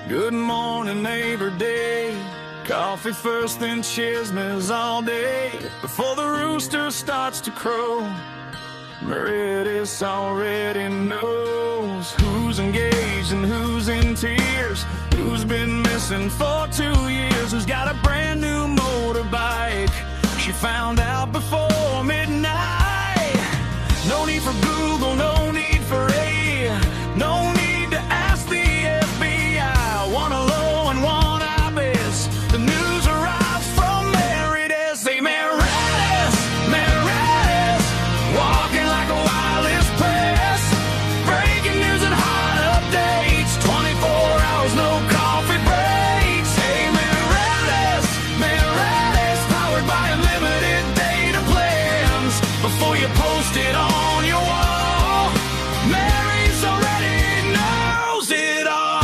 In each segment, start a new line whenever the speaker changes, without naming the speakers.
Good morning, neighbor day. Coffee first, then chismes all day. Before the rooster starts to crow, Marites already knows who's engaged and who's in tears, who's been missing for 2 years, who's got a brand new motorbike she found out before midnight. No need for Google, no need for AI, no need to ask the FBI. One a low and one high best. The news arrives from Marites. Say Marites, Marites, walking like a wireless press. Breaking news and hot updates. 24 hours, no coffee breaks. Hey Marites, Marites, powered by unlimited data plans. Before you post it on your wall, Mary's already knows it all.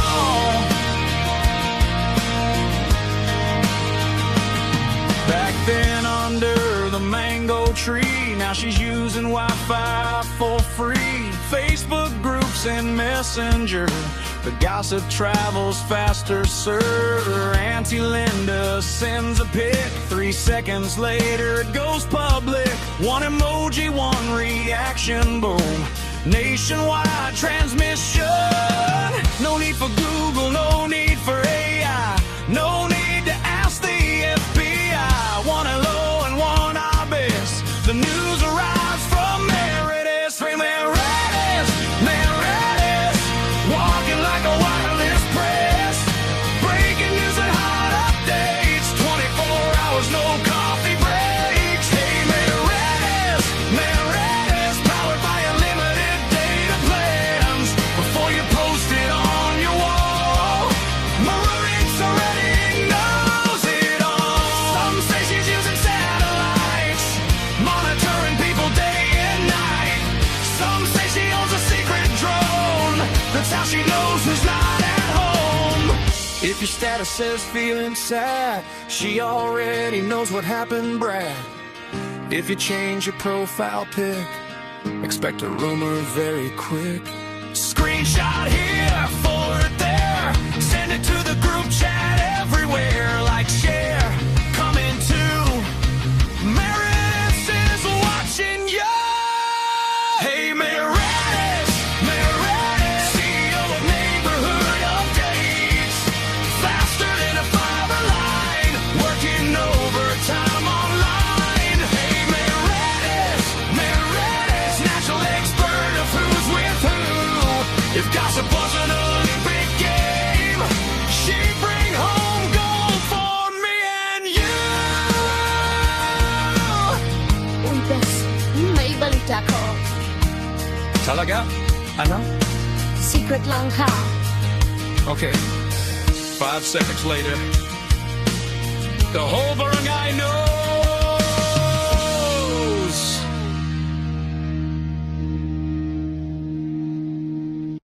Back then under the mango tree, now she's using Wi-Fi for free. Facebook groups and Messenger, the gossip travels faster, sir. Auntie Linda sends a pic, 3 seconds later it goes public. One emoji, one reaction, boom. Nationwide transmission. No need for Google, no need for AI, no need to ask the FBI. One hello and one our best. The news arrives from Marites. Hey Marites, Marites, walking like a wireless press. Breaking news and hot updates. 24 hours, no coffee breaks. Hey Marites, Marites, powered by unlimited data plans. Before you post it on your wall, Marites already knows it all. Some say she's using satellites, monitoring people day and night. Some say she owns a secret drone, that's how she knows who's not at home. If your status says feeling sad, she already knows what happened, Brad. If you change your profile pic, expect a rumor very quick. Screenshot here, forward there, send it to the group chat everywhere. Like, share, comment too. Marites is watching you. Hey Marites, Marites, CEO of neighborhood updates. Faster than a fiber line, working overtime online. Hey Marites, Marites, natural expert of who's with who. If gossip was an Olympic game, she'd bring home gold for me and you.
Uy, bes, may balita ko.
Talaga? Ano?
Secret lang ha.
Okay. 5 seconds later, the whole